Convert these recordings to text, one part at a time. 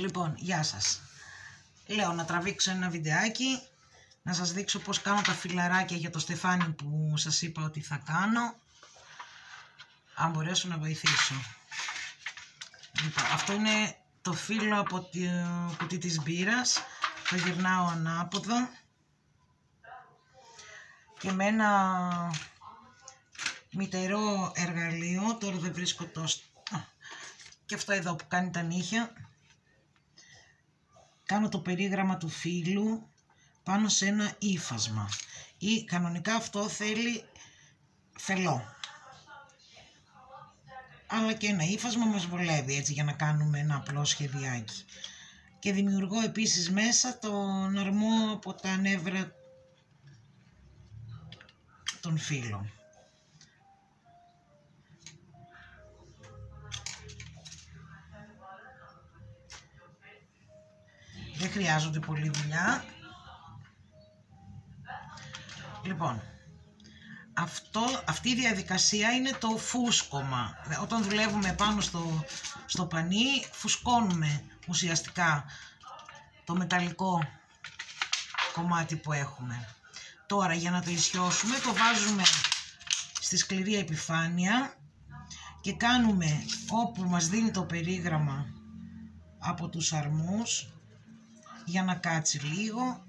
Λοιπόν, γεια σας. Λέω να τραβήξω ένα βιντεάκι, να σας δείξω πώς κάνω τα φιλαράκια για το στεφάνι που σας είπα ότι θα κάνω. Αν μπορέσω να βοηθήσω. Λοιπόν, αυτό είναι το φύλλο από το κουτί της μπύρας. Το γυρνάω ανάποδα. Και με ένα μυτερό εργαλείο, τώρα δεν βρίσκω το... Και αυτό εδώ που κάνει τα νύχια. Κάνω το περίγραμμα του φύλλου πάνω σε ένα ύφασμα. Ή κανονικά αυτό θέλει φελό. Αλλά και ένα ύφασμα μας βολεύει έτσι για να κάνουμε ένα απλό σχεδιάκι. Και δημιουργώ επίσης μέσα τον αρμό από τα νεύρα των φύλλων. Δεν χρειάζονται πολλή δουλειά. Λοιπόν, αυτή η διαδικασία είναι το φούσκωμα. Όταν δουλεύουμε πάνω στο πανί, φουσκώνουμε ουσιαστικά το μεταλλικό κομμάτι που έχουμε. Τώρα για να το ισιώσουμε το βάζουμε στη σκληρή επιφάνεια και κάνουμε όπου μας δίνει το περίγραμμα από τους αρμούς για να κάτσει λίγο.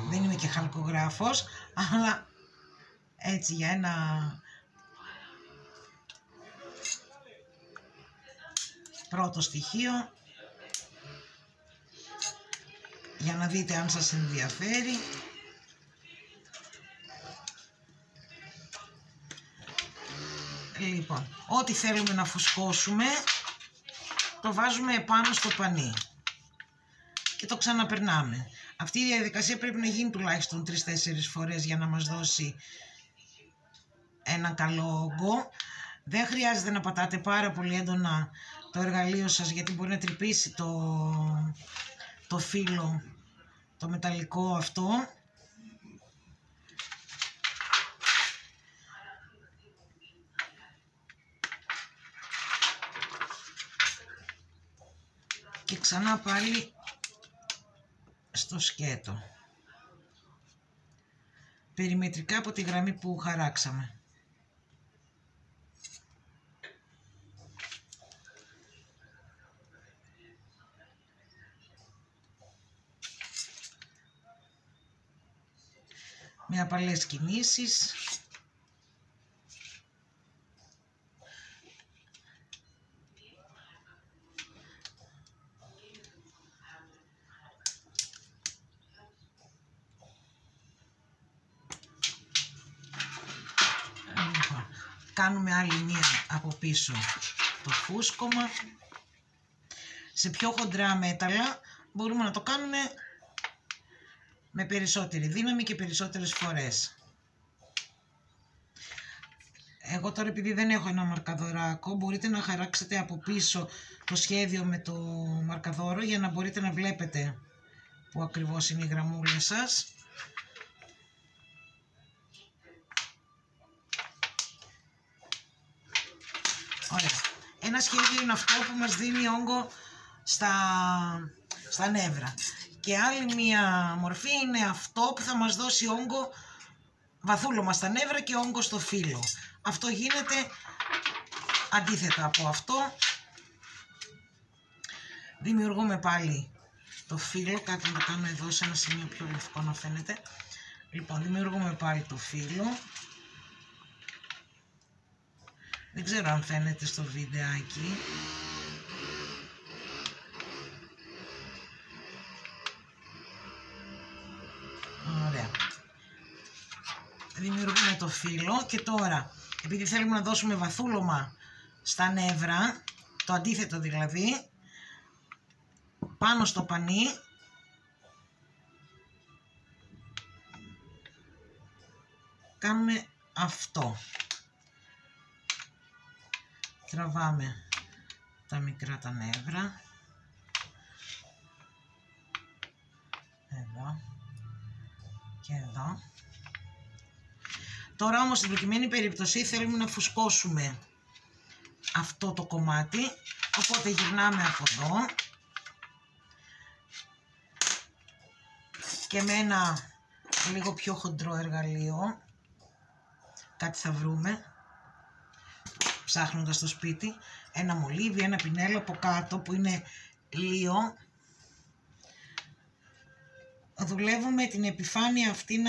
Δεν είμαι και χαλκογράφος, αλλά έτσι για ένα πρώτο στοιχείο, για να δείτε αν σας ενδιαφέρει. Λοιπόν, ό,τι θέλουμε να φουσκώσουμε το βάζουμε επάνω στο πανί και το ξαναπερνάμε. Αυτή η διαδικασία πρέπει να γίνει τουλάχιστον 3-4 φορές για να μας δώσει ένα καλό όγκο. Δεν χρειάζεται να πατάτε πάρα πολύ έντονα το εργαλείο σας, γιατί μπορεί να τρυπήσει το φύλλο, το μεταλλικό αυτό. Και ξανά πάλι στο σκέτο, περιμετρικά από τη γραμμή που χαράξαμε. Με απαλές κινήσεις. Κάνουμε άλλη μία από πίσω το φούσκωμα. Σε πιο χοντρά μέταλλα μπορούμε να το κάνουμε με περισσότερη δύναμη και περισσότερες φορές. Εγώ τώρα, επειδή δεν έχω ένα μαρκαδοράκο, μπορείτε να χαράξετε από πίσω το σχέδιο με το μαρκαδόρο για να μπορείτε να βλέπετε που ακριβώς είναι οι γραμμούλες σας. Ωραία. Ένα σχέδιο είναι αυτό που μας δίνει όγκο στα νεύρα. Και άλλη μία μορφή είναι αυτό που θα μας δώσει όγκο, βαθούλωμα στα νεύρα και όγκο στο φύλλο. Αυτό γίνεται αντίθετα από αυτό. Δημιουργούμε πάλι το φύλλο, κάτι να το κάνω εδώ σε ένα σημείο πιο λευκό να φαίνεται. Λοιπόν, δημιουργούμε πάλι το φύλλο. Δεν ξέρω αν φαίνεται στο βιντεάκι. Ωραία. Δημιουργούμε το φύλλο και τώρα, επειδή θέλουμε να δώσουμε βαθούλωμα στα νεύρα, το αντίθετο δηλαδή, πάνω στο πανί κάνουμε αυτό. Τραβάμε τα μικρά τα νεύρα. Εδώ. και εδώ. Τώρα όμως στην προκειμένη περίπτωση θέλουμε να φουσκώσουμε αυτό το κομμάτι, οπότε γυρνάμε από εδώ και με ένα λίγο πιο χοντρό εργαλείο, κάτι θα βρούμε ψάχνοντας στο σπίτι, ένα μολύβι, ένα πινέλο από κάτω που είναι λίο. Δουλεύουμε την επιφάνεια αυτή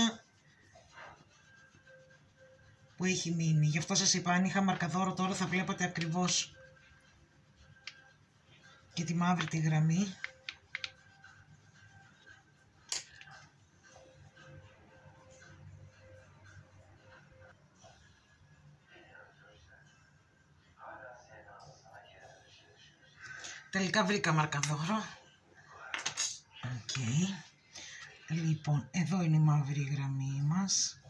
που έχει μείνει. Γι' αυτό σας είπα, αν είχα μαρκαδόρο τώρα θα βλέπατε ακριβώς και τη μαύρη τη γραμμή. Τελικά βρήκα μαρκαδόρο. Okay. Λοιπόν, εδώ είναι η μαύρη γραμμή μας.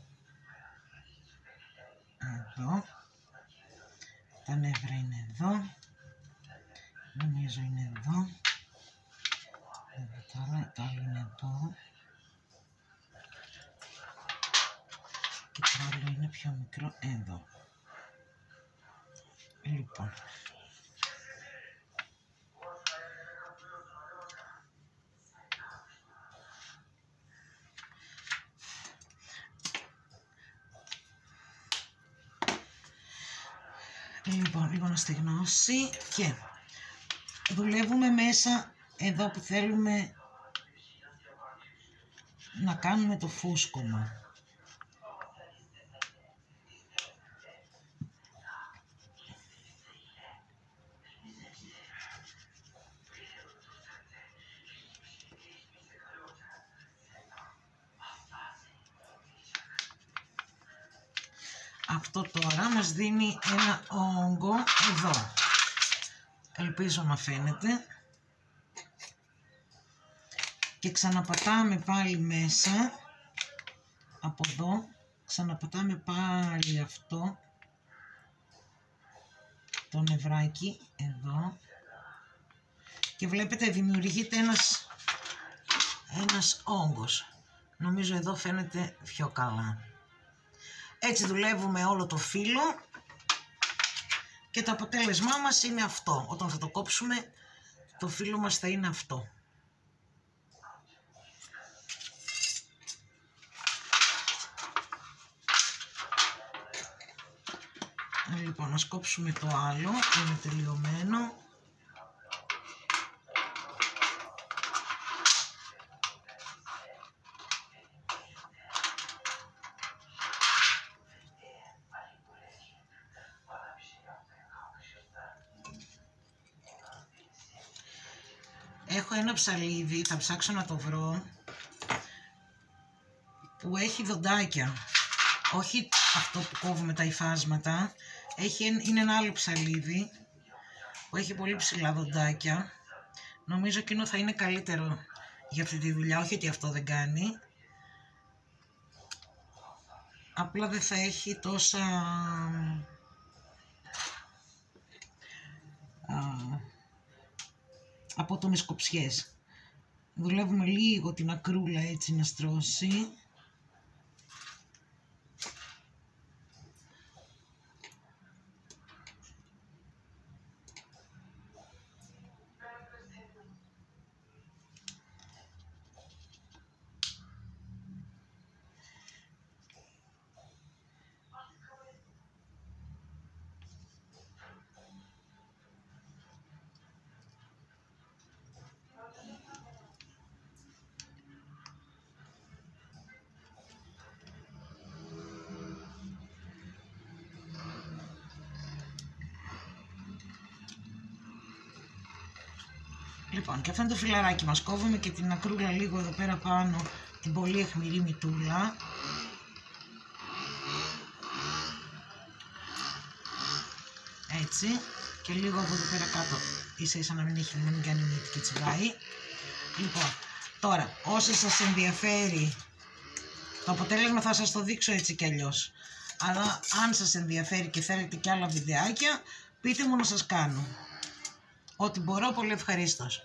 Εδώ. Τα νεύρα είναι εδώ. Νομίζω είναι εδώ. Το άλλο είναι εδώ. Και το άλλο είναι πιο μικρό εδώ. Λοιπόν. Λοιπόν, λίγο να στεγνώσει και δουλεύουμε μέσα εδώ που θέλουμε να κάνουμε το φούσκωμα. Αυτό τώρα μας δίνει ένα όγκο εδώ. Ελπίζω να φαίνεται. Και ξαναπατάμε πάλι μέσα. Από εδώ. Ξαναπατάμε πάλι αυτό. Το νευράκι εδώ. Και βλέπετε δημιουργείται ένας όγκος. Νομίζω εδώ φαίνεται πιο καλά. Έτσι δουλεύουμε όλο το φύλλο και το αποτέλεσμά μας είναι αυτό. Όταν θα το κόψουμε, το φύλλο μας θα είναι αυτό. Λοιπόν, να κόψουμε το άλλο, είναι τελειωμένο. Έχω ένα ψαλίδι, θα ψάξω να το βρω, που έχει δοντάκια. Όχι αυτό που κόβουμε τα υφάσματα. Είναι ένα άλλο ψαλίδι που έχει πολύ ψηλά δοντάκια. Νομίζω εκείνο θα είναι καλύτερο για αυτή τη δουλειά. Όχι ότι αυτό δεν κάνει. Απλά δεν θα έχει τόσα... απότομες κοψιές. Δουλεύουμε λίγο την ακρούλα έτσι να στρώσει. Λοιπόν, και αυτό είναι το φιλαράκι μας. Κόβουμε και την ακρούλα λίγο εδώ πέρα πάνω, την πολύ αιχμηρή μυτούλα. Έτσι. Και λίγο από εδώ πέρα κάτω, ίσα ίσα να μην κάνει μύτη και τσιγάει. Λοιπόν, τώρα, όσοι σας ενδιαφέρει, το αποτέλεσμα θα σας το δείξω έτσι κι αλλιώς. Αλλά αν σας ενδιαφέρει και θέλετε κι άλλα βιντεάκια, πείτε μου να σας κάνω. Ό,τι μπορώ, πολύ ευχαρίστως.